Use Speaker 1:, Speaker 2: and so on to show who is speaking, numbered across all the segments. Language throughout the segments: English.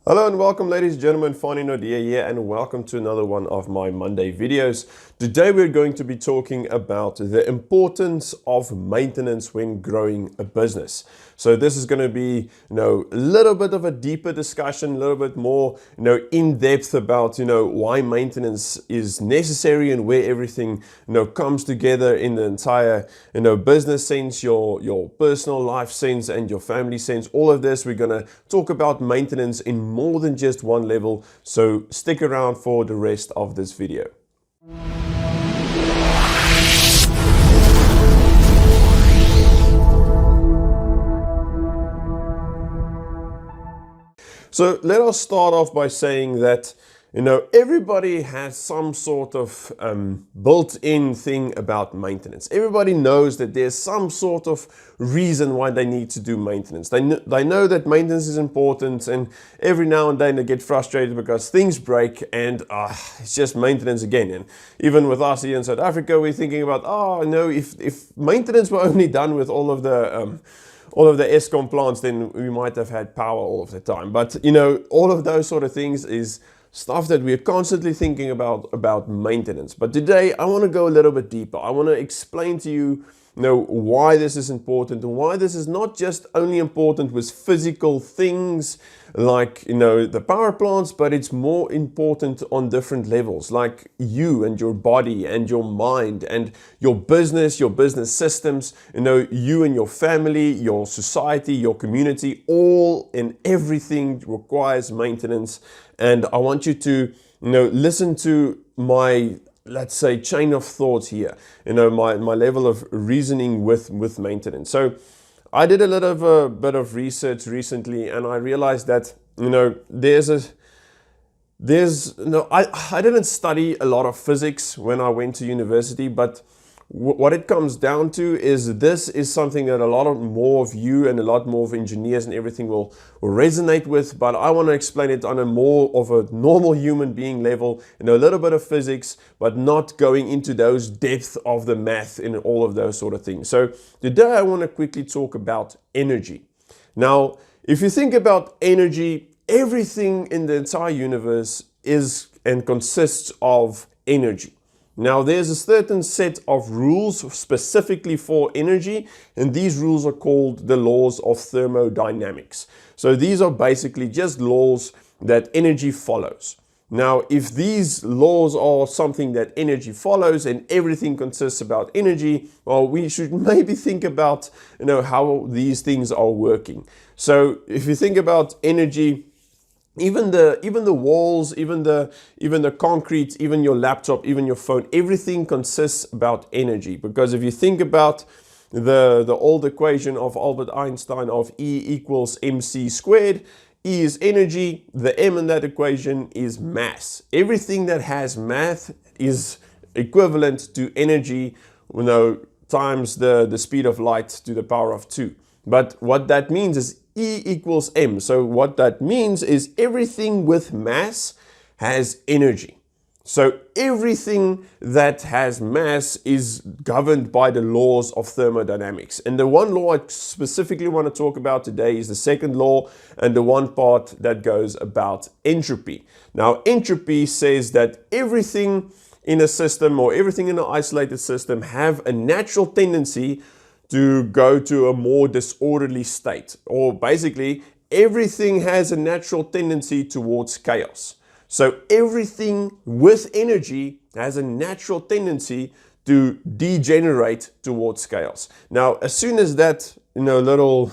Speaker 1: Hello and welcome, ladies and gentlemen. Fanie Naude here, and welcome to another one of my Monday videos. Today we're going to be talking about the importance of maintenance when growing a business. So this is going to be, a little bit of a deeper discussion, a little bit more, in depth about, why maintenance is necessary and where everything, comes together in the entire, business sense, your personal life sense and your family sense. All of this, we're going to talk about maintenance in more than just one level, so stick around for the rest of this video. So let us start off by saying that everybody has some sort of built-in thing about maintenance. Everybody knows that there's some sort of reason why they need to do maintenance. They know that maintenance is important, and every now and then they get frustrated because things break and it's just maintenance again. And even with us here in South Africa, we're thinking about, if maintenance were only done with all of the Eskom plants, then we might have had power all of the time. But all of those sort of things is stuff that we're constantly thinking about maintenance. But today I want to go a little bit deeper. I want to explain to you, why this is important, and why this is not just only important with physical things like the power plants, but it's more important on different levels, like you and your body and your mind and your business systems, you and your family, your society, your community, all and everything requires maintenance. And I want you to listen to my, let's say, chain of thoughts here, my level of reasoning with maintenance. So I did a little bit of research recently, and I realized that I didn't study a lot of physics when I went to university, but what it comes down to is this is something that a lot more of you and a lot more of engineers and everything will resonate with. But I want to explain it on a more of a normal human being level, a little bit of physics, but not going into those depth of the math and all of those sort of things. So today I want to quickly talk about energy. Now, if you think about energy, everything in the entire universe is and consists of energy. Now, there's a certain set of rules specifically for energy, and these rules are called the laws of thermodynamics. So these are basically just laws that energy follows. Now, if these laws are something that energy follows and everything consists about energy, well, we should maybe think about, how these things are working. So if you think about energy, even the walls, even the concrete, even your laptop, even your phone, everything consists about energy. Because if you think about the old equation of Albert Einstein of E equals mc squared, E is energy, the m in that equation is mass. Everything that has mass is equivalent to energy, times the speed of light to the power of 2. But what that means is E equals m. So what that means is everything with mass has energy. So everything that has mass is governed by the laws of thermodynamics. And the one law I specifically want to talk about today is the second law, and the one part that goes about entropy. Now, entropy says that everything in a system or everything in an isolated system have a natural tendency to go to a more disorderly state, or basically everything has a natural tendency towards chaos. So everything with energy has a natural tendency to degenerate towards chaos. Now, as soon as that little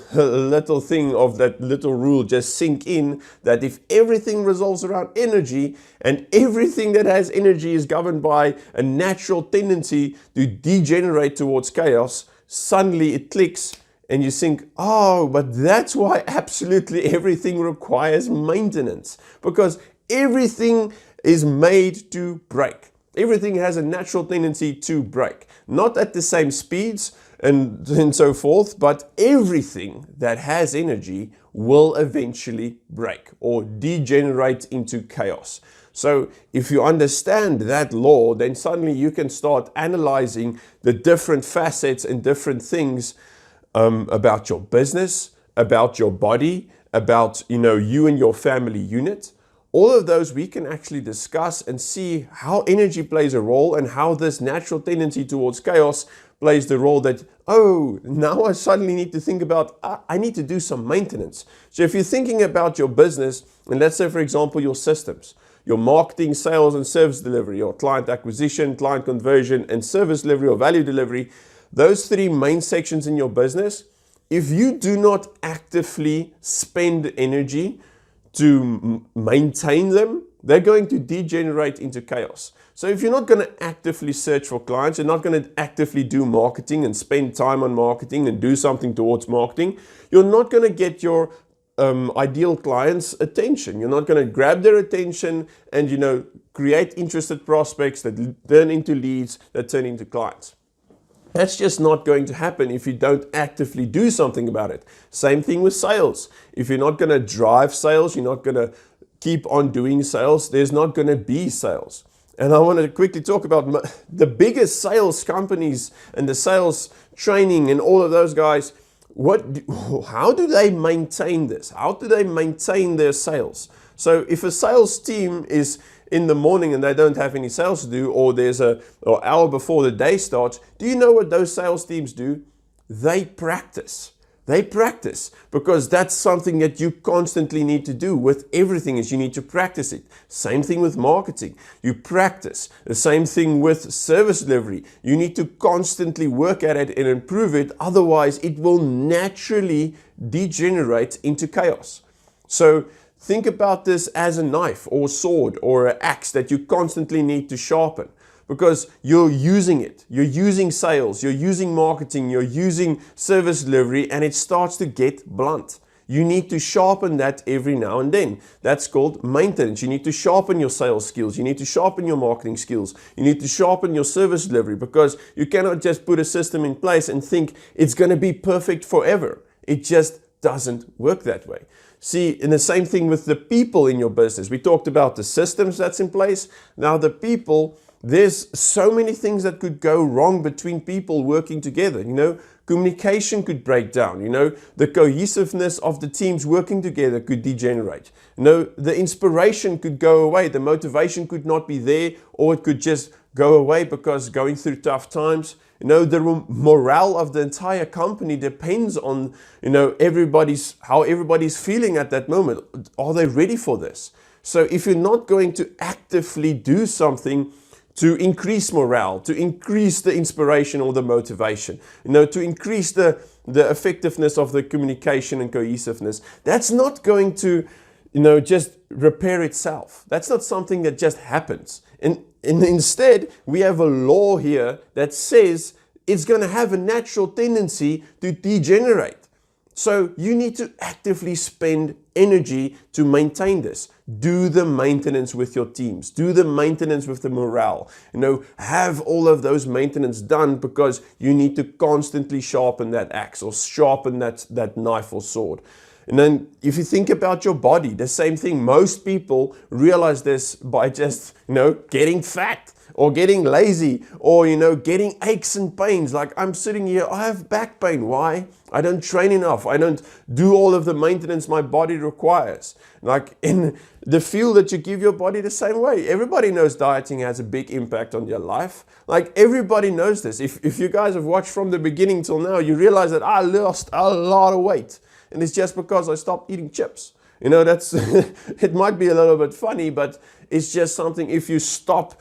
Speaker 1: thing of that little rule just sink in, that if everything revolves around energy and everything that has energy is governed by a natural tendency to degenerate towards chaos, suddenly it clicks and you think, oh, but that's why absolutely everything requires maintenance, because everything is made to break. Everything has a natural tendency to break, not at the same speeds and so forth, but everything that has energy will eventually break or degenerate into chaos. So if you understand that law, then suddenly you can start analyzing the different facets and different things about your business, about your body, about, you and your family unit. All of those we can actually discuss and see how energy plays a role and how this natural tendency towards chaos plays the role that, oh, now I suddenly need to think about, I need to do some maintenance. So if you're thinking about your business, and let's say, for example, your systems, your marketing, sales, and service delivery, or client acquisition, client conversion, and service delivery or value delivery, those three main sections in your business, if you do not actively spend energy to maintain them, they're going to degenerate into chaos. So if you're not going to actively search for clients, you're not going to actively do marketing and spend time on marketing and do something towards marketing, you're not going to get your ideal clients' attention. You're not going to grab their attention and, create interested prospects that turn into leads, that turn into clients. That's just not going to happen if you don't actively do something about it. Same thing with sales. If you're not going to drive sales, you're not going to keep on doing sales, there's not going to be sales. And I want to quickly talk about the biggest sales companies and the sales training and all of those guys. How do they maintain this? How do they maintain their sales? So if a sales team is in the morning and they don't have any sales to do, or there's an hour before the day starts, do you know what those sales teams do? They practice. They practice because that's something that you constantly need to do with everything, is you need to practice it. Same thing with marketing. You practice. The same thing with service delivery. You need to constantly work at it and improve it. Otherwise, it will naturally degenerate into chaos. So think about this as a knife or sword or an axe that you constantly need to sharpen, because you're using it. You're using sales, you're using marketing, you're using service delivery, and it starts to get blunt. You need to sharpen that every now and then. That's called maintenance. You need to sharpen your sales skills. You need to sharpen your marketing skills. You need to sharpen your service delivery, because you cannot just put a system in place and think it's going to be perfect forever. It just doesn't work that way. See, and the same thing with the people in your business. We talked about the systems that's in place. Now the people, there's so many things that could go wrong between people working together. Communication could break down. The cohesiveness of the teams working together could degenerate. The inspiration could go away. The motivation could not be there, or it could just go away because going through tough times. The morale of the entire company depends on, how everybody's feeling at that moment. Are they ready for this? So if you're not going to actively do something to increase morale, to increase the inspiration or the motivation, to increase the effectiveness of the communication and cohesiveness, that's not going to, just repair itself. That's not something that just happens. And instead, we have a law here that says it's going to have a natural tendency to degenerate. So you need to actively spend energy to maintain this. Do the maintenance with your teams. Do the maintenance with the morale. Have all of those maintenance done, because you need to constantly sharpen that axe or sharpen that knife or sword. And then if you think about your body, the same thing. Most people realize this by just, getting fat or getting lazy or, getting aches and pains. Like I'm sitting here, I have back pain. Why? I don't train enough. I don't do all of the maintenance my body requires. Like in the field that you give your body, the same way. Everybody knows dieting has a big impact on your life. Like everybody knows this. If you guys have watched from the beginning till now, you realize that I lost a lot of weight. And it's just because I stopped eating chips. That's it might be a little bit funny, but it's just something. If you stop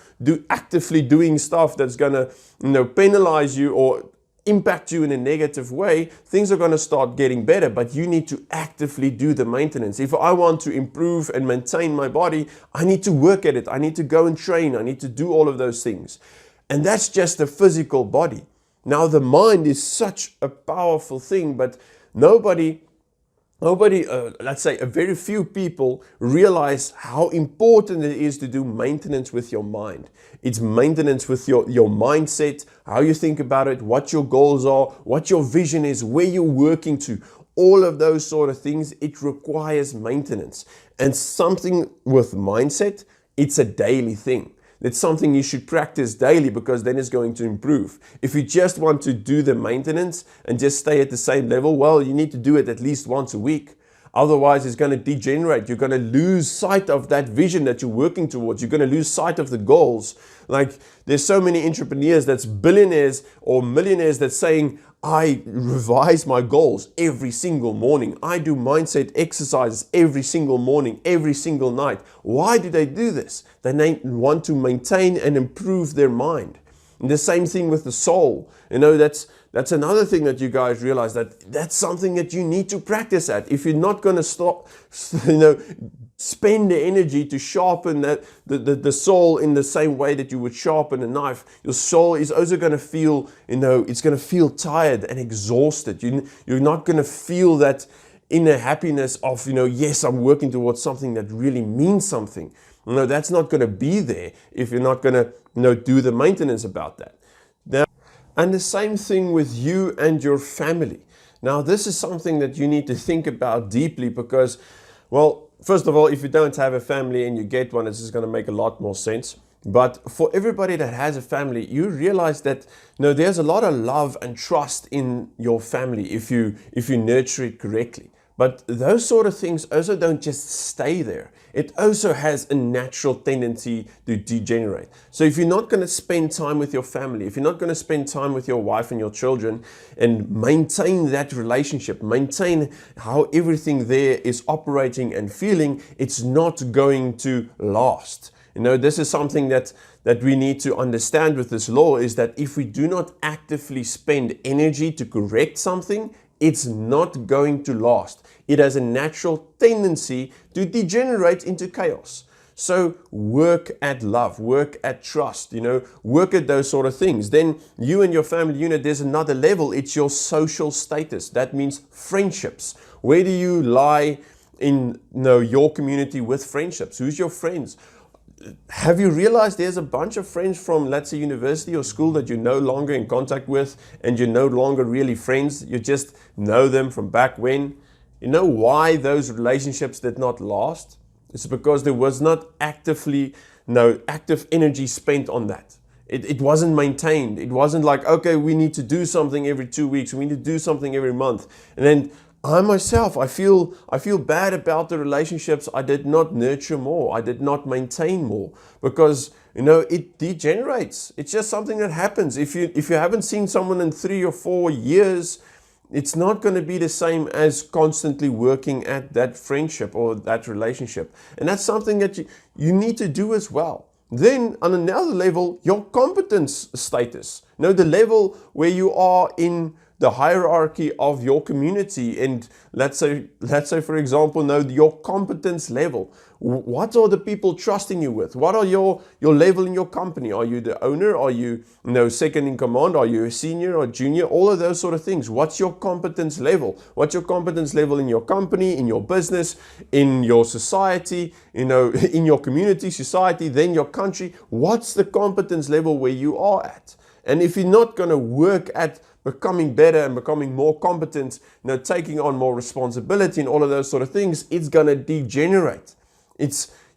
Speaker 1: actively doing stuff that's gonna, penalize you or impact you in a negative way, things are gonna start getting better. But you need to actively do the maintenance. If I want to improve and maintain my body, I need to work at it. I need to go and train. I need to do all of those things. And that's just the physical body. Now the mind is such a powerful thing, but nobody, let's say a very few people realize how important it is to do maintenance with your mind. It's maintenance with your mindset, how you think about it, what your goals are, what your vision is, where you're working to. All of those sort of things, it requires maintenance. And something with mindset, it's a daily thing. It's something you should practice daily, because then it's going to improve. If you just want to do the maintenance and just stay at the same level, well, you need to do it at least once a week. Otherwise, it's going to degenerate. You're going to lose sight of that vision that you're working towards. You're going to lose sight of the goals. Like, there's so many entrepreneurs that's billionaires or millionaires that's saying, I revise my goals every single morning. I do mindset exercises every single morning, every single night. Why do they do this? They want to maintain and improve their mind. And the same thing with the soul. That's another thing that you guys realize, that's something that you need to practice at. If you're not going to stop, spend the energy to sharpen the soul in the same way that you would sharpen a knife, your soul is also going to feel, it's going to feel tired and exhausted. You're not going to feel that inner happiness of, yes, I'm working towards something that really means something. That's not going to be there if you're not going to, do the maintenance about that. Now, and the same thing with you and your family. Now, this is something that you need to think about deeply because, well, first of all, if you don't have a family and you get one, this is going to make a lot more sense. But for everybody that has a family, you realize that there's a lot of love and trust in your family if you nurture it correctly. But those sort of things also don't just stay there. It also has a natural tendency to degenerate. So if you're not going to spend time with your family, if you're not going to spend time with your wife and your children and maintain that relationship, maintain how everything there is operating and feeling, it's not going to last. This is something that we need to understand with this law, is that if we do not actively spend energy to correct something, it's not going to last. It has a natural tendency to degenerate into chaos. So work at love, work at trust, work at those sort of things. Then you and your family unit, there's another level. It's your social status. That means friendships. Where do you lie in your community with friendships? Who's your friends? Have you realized there's a bunch of friends from, let's say, university or school that you're no longer in contact with and you're no longer really friends? You just know them from back when. You know why those relationships did not last? It's because there was not active energy spent on that. It wasn't maintained. It wasn't like, okay, we need to do something every 2 weeks. We need to do something every month. And then I myself, I feel bad about the relationships I did not nurture more. I did not maintain more because, it degenerates. It's just something that happens. If you haven't seen someone in 3 or 4 years, it's not going to be the same as constantly working at that friendship or that relationship. And that's something that you need to do as well. Then on another level, your competence status. The level where you are in the hierarchy of your community, and let's say for example, your competence level. What are the people trusting you with? What are your level in your company? Are you the owner? Are you second in command? Are you a senior or junior? All of those sort of things. What's your competence level? What's your competence level in your company, in your business, in your society, in your community, society, then your country? What's the competence level where you are at? And if you're not going to work at becoming better and becoming more competent, taking on more responsibility and all of those sort of things, it's going to degenerate.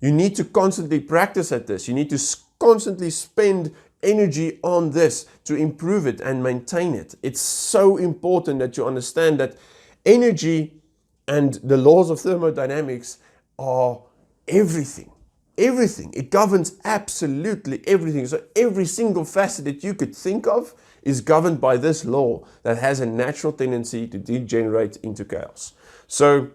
Speaker 1: You need to constantly practice at this. You need to constantly spend energy on this to improve it and maintain it. It's so important that you understand that energy and the laws of thermodynamics are everything. Everything. It governs absolutely everything. So every single facet that you could think of is governed by this law that has a natural tendency to degenerate into chaos. So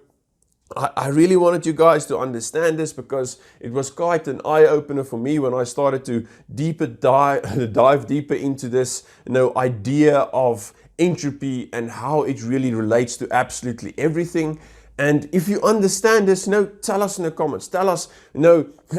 Speaker 1: I really wanted you guys to understand this because it was quite an eye-opener for me when I started to dive deeper into this idea of entropy and how it really relates to absolutely everything. And if you understand this, tell us in the comments. Tell us,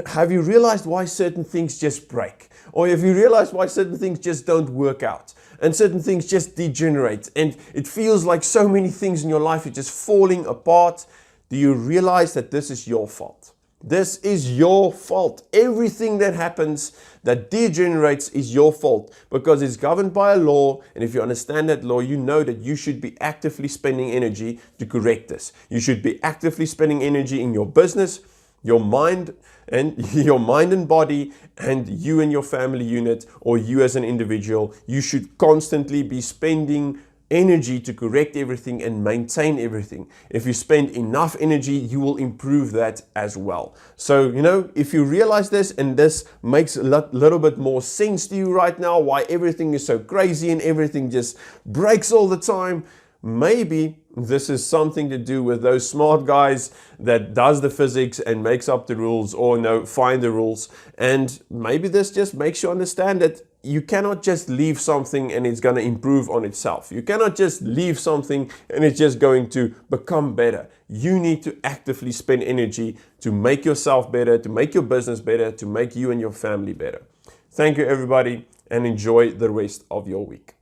Speaker 1: have you realized why certain things just break? Or have you realized why certain things just don't work out? And certain things just degenerate. And it feels like so many things in your life are just falling apart. Do you realize that this is your fault? This is your fault. Everything that happens that degenerates is your fault because it's governed by a law. And if you understand that law, you know that you should be actively spending energy to correct this. You should be actively spending energy in your business, your mind and body, and you and your family unit, or you as an individual. You should constantly be spending energy to correct everything and maintain everything. If you spend enough energy, you will improve that as well. So, you know, if you realize this and this makes a little bit more sense to you right now, why everything is so crazy and everything just breaks all the time, maybe this is something to do with those smart guys that does the physics and makes up the rules, or find the rules. And maybe this just makes you understand that you cannot just leave something and it's going to improve on itself. You cannot just leave something and it's just going to become better. You need to actively spend energy to make yourself better, to make your business better, to make you and your family better. Thank you, everybody, and enjoy the rest of your week.